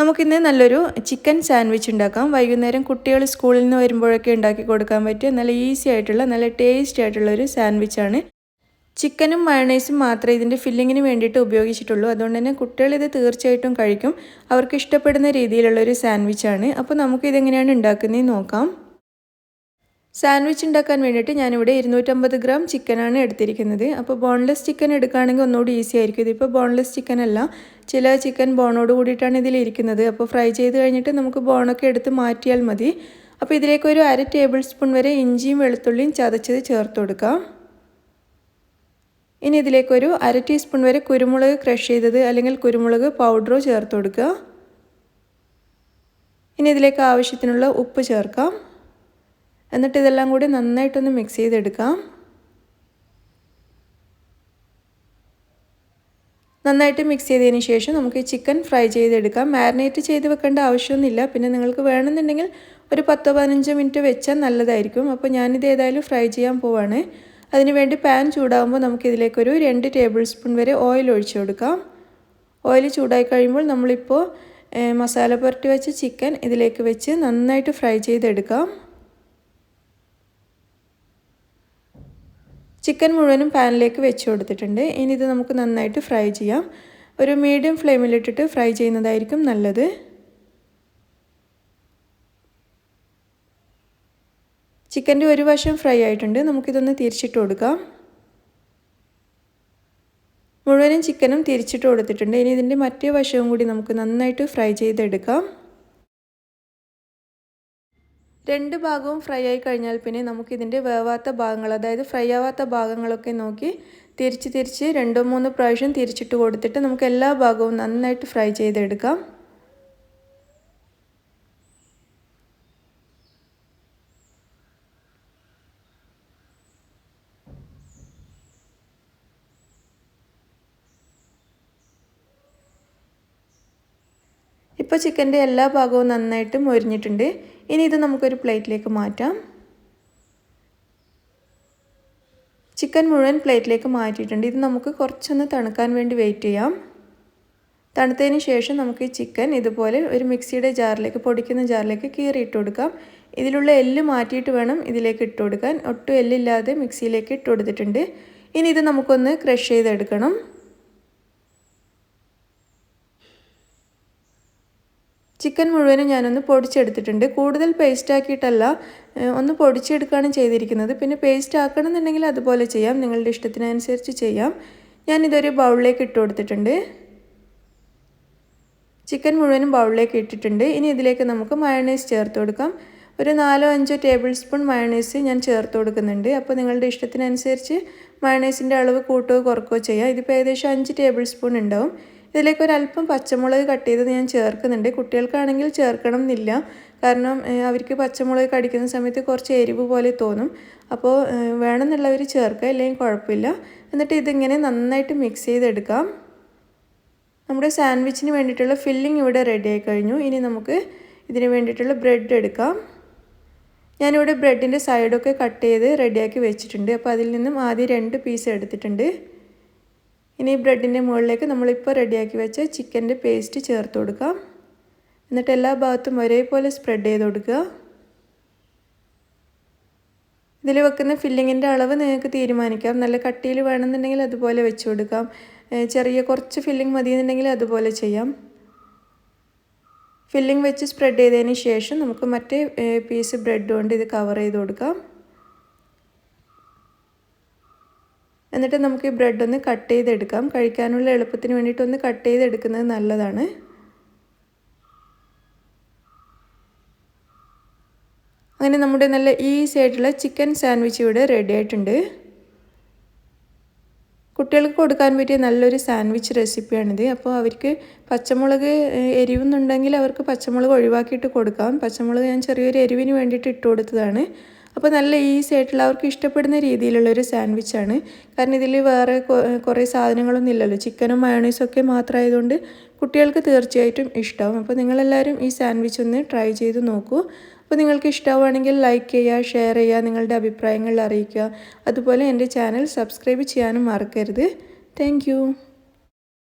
നമുക്കിന്ന് നല്ലൊരു chicken sandwich ഉണ്ടാക്കാം. വൈകുന്നേരം കുട്ടികൾ സ്കൂളിൽ നിന്ന് വരുമ്പോഴൊക്കെ ഉണ്ടാക്കി കൊടുക്കാൻ പറ്റിയ നല്ല ഈസി ആയിട്ടുള്ള നല്ല ടേസ്റ്റി ആയിട്ടുള്ള ഒരു സാൻഡ്വിച്ചാണ്. ചിക്കനും മയണൈസും മാത്രമേ ഇതിൻ്റെ ഫില്ലിങ്ങിന് വേണ്ടിയിട്ട് ഉപയോഗിച്ചിട്ടുള്ളൂ. അതുകൊണ്ട് തന്നെ കുട്ടികൾ ഇത് തീർച്ചയായിട്ടും കഴിക്കും. അവർക്ക് ഇഷ്ടപ്പെടുന്ന രീതിയിലുള്ളൊരു സാൻഡ്വിച്ചാണ്. അപ്പോൾ നമുക്കിതെങ്ങനെയാണ് ഉണ്ടാക്കുന്നതെന്ന് നോക്കാം. സാൻഡ്വിച്ച് ഉണ്ടാക്കാൻ വേണ്ടിയിട്ട് ഞാനിവിടെ 250 ഗ്രാം ചിക്കനാണ് എടുത്തിരിക്കുന്നത്. അപ്പോൾ ബോൺലെസ് ചിക്കൻ എടുക്കുകയാണെങ്കിൽ ഒന്നുകൂടി ഈസി ആയിരിക്കും. ഇതിപ്പോൾ ബോൺലെസ് ചിക്കൻ അല്ല, ചില ചിക്കൻ ബോണോട് കൂടിയിട്ടാണ് ഇതിലിരിക്കുന്നത്. അപ്പോൾ ഫ്രൈ ചെയ്ത് കഴിഞ്ഞിട്ട് നമുക്ക് ബോണൊക്കെ എടുത്ത് മാറ്റിയാൽ മതി. അപ്പോൾ ഇതിലേക്ക് ഒരു 1/2 ടേബിൾ സ്പൂൺ വരെ ഇഞ്ചിയും വെളുത്തുള്ളിയും ചതച്ചത് ചേർത്ത് കൊടുക്കാം. ഇനി ഇതിലേക്കൊരു 1/2 ടീസ്പൂൺ വരെ കുരുമുളക് ക്രഷ് ചെയ്തത് അല്ലെങ്കിൽ കുരുമുളക് പൗഡറോ ചേർത്ത് കൊടുക്കുക. ഇനി ഇതിലേക്ക് ആവശ്യത്തിനുള്ള ഉപ്പ് ചേർക്കാം. എന്നിട്ട് ഇതെല്ലാം കൂടി നന്നായിട്ടൊന്ന് മിക്സ് ചെയ്തെടുക്കാം. നന്നായിട്ട് മിക്സ് ചെയ്തതിന് ശേഷം നമുക്ക് ചിക്കൻ ഫ്രൈ ചെയ്തെടുക്കാം. മാരിനേറ്റ് ചെയ്ത് വെക്കേണ്ട ആവശ്യമൊന്നുമില്ല. പിന്നെ നിങ്ങൾക്ക് വേണമെന്നുണ്ടെങ്കിൽ ഒരു 10-15 മിനിറ്റ് വെച്ചാൽ നല്ലതായിരിക്കും. അപ്പോൾ ഞാനിത് ഏതായാലും ഫ്രൈ ചെയ്യാൻ പോവാണ്. അതിനുവേണ്ടി പാൻ ചൂടാകുമ്പോൾ നമുക്കിതിലേക്കൊരു 2 ടേബിൾ സ്പൂൺ വരെ ഓയിൽ ഒഴിച്ചു കൊടുക്കാം. ഓയിൽ ചൂടായി കഴിയുമ്പോൾ നമ്മളിപ്പോൾ മസാല പുരട്ടി വെച്ച ചിക്കൻ ഇതിലേക്ക് വെച്ച് നന്നായിട്ട് ഫ്രൈ ചെയ്തെടുക്കാം. ചിക്കൻ മുഴുവനും പാനിലേക്ക് വെച്ച് കൊടുത്തിട്ടുണ്ട്. ഇനി ഇത് നമുക്ക് നന്നായിട്ട് ഫ്രൈ ചെയ്യാം. ഒരു മീഡിയം ഫ്ലെയിമിലിട്ടിട്ട് ഫ്രൈ ചെയ്യുന്നതായിരിക്കും നല്ലത്. ചിക്കൻ്റെ ഒരു വശം ഫ്രൈ ആയിട്ടുണ്ട്. നമുക്കിതൊന്ന് തിരിച്ചിട്ട് കൊടുക്കാം. മുഴുവനും ചിക്കനും തിരിച്ചിട്ട് കൊടുത്തിട്ടുണ്ട്. ഇനി ഇതിൻ്റെ മറ്റേ വശവും കൂടി നമുക്ക് നന്നായിട്ട് ഫ്രൈ ചെയ്തെടുക്കാം. 2 ഭാഗവും ഫ്രൈ ആയി കഴിഞ്ഞാൽ പിന്നെ നമുക്കിതിൻ്റെ വേവാത്ത ഭാഗങ്ങൾ, അതായത് ഫ്രൈ ആവാത്ത ഭാഗങ്ങളൊക്കെ നോക്കി തിരിച്ച് 2-3 പ്രാവശ്യം തിരിച്ചിട്ട് കൊടുത്തിട്ട് നമുക്ക് എല്ലാ ഭാഗവും നന്നായിട്ട് ഫ്രൈ ചെയ്തെടുക്കാം. ഇപ്പോൾ ചിക്കൻ്റെ എല്ലാ ഭാഗവും നന്നായിട്ട് മൊരിഞ്ഞിട്ടുണ്ട്. ഇനി ഇത് നമുക്കൊരു പ്ലേറ്റിലേക്ക് മാറ്റാം. ചിക്കൻ മുഴുവൻ പ്ലേറ്റിലേക്ക് മാറ്റിയിട്ടുണ്ട്. ഇത് നമുക്ക് കുറച്ചൊന്ന് തണുക്കാൻ വേണ്ടി വെയിറ്റ് ചെയ്യാം. തണുത്തതിന് ശേഷം നമുക്ക് ഈ ചിക്കൻ ഇതുപോലെ ഒരു മിക്സിയുടെ ജാറിലേക്ക്, പൊടിക്കുന്ന ജാറിലേക്ക് കീറിയിട്ട് കൊടുക്കാം. ഇതിലുള്ള എല്ല് മാറ്റിയിട്ട് വേണം ഇതിലേക്ക് ഇട്ട് കൊടുക്കാൻ. ഒട്ടും എല്ലില്ലാതെ മിക്സിയിലേക്ക് ഇട്ട് കൊടുത്തിട്ടുണ്ട്. ഇനി ഇത് നമുക്കൊന്ന് ക്രഷ് ചെയ്തെടുക്കണം. ചിക്കൻ മുഴുവനും ഞാനൊന്ന് പൊടിച്ചെടുത്തിട്ടുണ്ട്. കൂടുതൽ പേസ്റ്റ് ആക്കിയിട്ടല്ല, ഒന്ന് പൊടിച്ചെടുക്കുകയാണ് ചെയ്തിരിക്കുന്നത്. പിന്നെ പേസ്റ്റ് ആക്കണം എന്നുണ്ടെങ്കിൽ അതുപോലെ ചെയ്യാം, നിങ്ങളുടെ ഇഷ്ടത്തിനനുസരിച്ച് ചെയ്യാം. ഞാനിതൊരു ബൗളിലേക്ക് ഇട്ട് കൊടുത്തിട്ടുണ്ട്. ചിക്കൻ മുഴുവനും ബൗളിലേക്ക് ഇട്ടിട്ടുണ്ട്. ഇനി ഇതിലേക്ക് നമുക്ക് മയണൈസ് ചേർത്ത് കൊടുക്കാം. ഒരു 4-5 ടേബിൾ സ്പൂൺ മയണൈസ് ഞാൻ ചേർത്ത് കൊടുക്കുന്നുണ്ട്. അപ്പോൾ നിങ്ങളുടെ ഇഷ്ടത്തിനനുസരിച്ച് മയണൈസിൻ്റെ അളവ് കൂട്ടുകയോ കുറക്കുകയോ ചെയ്യാം. ഇതിപ്പോൾ ഏകദേശം 5 ടേബിൾ സ്പൂൺ ഉണ്ടാവും. ഇതിലേക്ക് ഒരല്പം പച്ചമുളക് കട്ട് ചെയ്തത് ഞാൻ ചേർക്കുന്നുണ്ട്. കുട്ടികൾക്കാണെങ്കിൽ ചേർക്കണം എന്നില്ല, കാരണം അവർക്ക് പച്ചമുളക് കടിക്കുന്ന സമയത്ത് കുറച്ച് എരിവ് പോലെ തോന്നും. അപ്പോൾ വേണമെന്നുള്ളവർ ചേർക്കുക, അല്ലെങ്കിൽ കുഴപ്പമില്ല. എന്നിട്ട് ഇതിങ്ങനെ നന്നായിട്ട് മിക്സ് ചെയ്തെടുക്കാം. നമ്മുടെ സാൻഡ്വിച്ചിന് വേണ്ടിയിട്ടുള്ള ഫില്ലിംഗ് ഇവിടെ റെഡി ആയി കഴിഞ്ഞു. ഇനി നമുക്ക് ഇതിന് വേണ്ടിയിട്ടുള്ള ബ്രെഡ് എടുക്കാം. ഞാനിവിടെ ബ്രെഡിൻ്റെ സൈഡൊക്കെ കട്ട് ചെയ്ത് റെഡിയാക്കി വെച്ചിട്ടുണ്ട്. അപ്പോൾ അതിൽ നിന്നും ആദ്യം 2 പീസ് എടുത്തിട്ടുണ്ട്. ഇനി ബ്രെഡിൻ്റെ മുകളിലേക്ക് നമ്മളിപ്പോൾ റെഡിയാക്കി വെച്ച ചിക്കൻ്റെ പേസ്റ്റ് ചേർത്ത് കൊടുക്കാം. എന്നിട്ട് എല്ലാ ഭാഗത്തും ഒരേപോലെ സ്പ്രെഡ് ചെയ്ത് കൊടുക്കുക. ഇതിൽ വെക്കുന്ന ഫില്ലിങ്ങിൻ്റെ അളവ് നിങ്ങൾക്ക് തീരുമാനിക്കാം. നല്ല കട്ടിയിൽ വേണമെന്നുണ്ടെങ്കിൽ അതുപോലെ വെച്ച് കൊടുക്കാം. ചെറിയ കുറച്ച് ഫില്ലിംഗ് മതിയെന്നുണ്ടെങ്കിൽ അതുപോലെ ചെയ്യാം. ഫില്ലിംഗ് വെച്ച് സ്പ്രെഡ് ചെയ്തതിന് ശേഷം നമുക്ക് മറ്റേ പീസ് ബ്രെഡ് കൊണ്ട് ഇത് കവർ ചെയ്ത് കൊടുക്കാം. എന്നിട്ട് നമുക്ക് ഈ ബ്രെഡ് ഒന്ന് കട്ട് ചെയ്തെടുക്കാം. കഴിക്കാനുള്ള എളുപ്പത്തിന് വേണ്ടിയിട്ടൊന്ന് കട്ട് ചെയ്തെടുക്കുന്നത് നല്ലതാണ്. അങ്ങനെ നമ്മുടെ നല്ല ഈസി ആയിട്ടുള്ള ചിക്കൻ സാൻഡ്വിച്ച് ഇവിടെ റെഡി ആയിട്ടുണ്ട്. കുട്ടികൾക്ക് കൊടുക്കാൻ പറ്റിയ നല്ലൊരു സാൻഡ്വിച്ച് റെസിപ്പിയാണിത്. അപ്പോൾ അവർക്ക് പച്ചമുളക് എരിവുന്നുണ്ടെങ്കിൽ അവർക്ക് പച്ചമുളക് ഒഴിവാക്കിയിട്ട് കൊടുക്കാം. പച്ചമുളക് ഞാൻ ചെറിയൊരു എരിവിന് വേണ്ടിയിട്ട് ഇട്ട് കൊടുത്തതാണ്. അപ്പോൾ നല്ല ഈസി ആയിട്ടുള്ള അവർക്ക് ഇഷ്ടപ്പെടുന്ന രീതിയിലുള്ളൊരു സാൻഡ്വിച്ചാണ്. കാരണം ഇതിൽ വേറെ കുറേ സാധനങ്ങളൊന്നും ഇല്ലല്ലോ, ചിക്കനും മയോണൈസും ഒക്കെ മാത്രമായതുകൊണ്ട് കുട്ടികൾക്ക് തീർച്ചയായിട്ടും ഇഷ്ടമാവും. അപ്പോൾ നിങ്ങളെല്ലാവരും ഈ സാൻഡ്വിച്ച് ഒന്ന് ട്രൈ ചെയ്ത് നോക്കൂ. അപ്പോൾ നിങ്ങൾക്ക് ഇഷ്ടമാവുകയാണെങ്കിൽ ലൈക്ക് ചെയ്യുക, ഷെയർ ചെയ്യുക, നിങ്ങളുടെ അഭിപ്രായങ്ങൾ അറിയിക്കുക. അതുപോലെ എൻ്റെ ചാനൽ സബ്സ്ക്രൈബ് ചെയ്യാനും മറക്കരുത്. താങ്ക്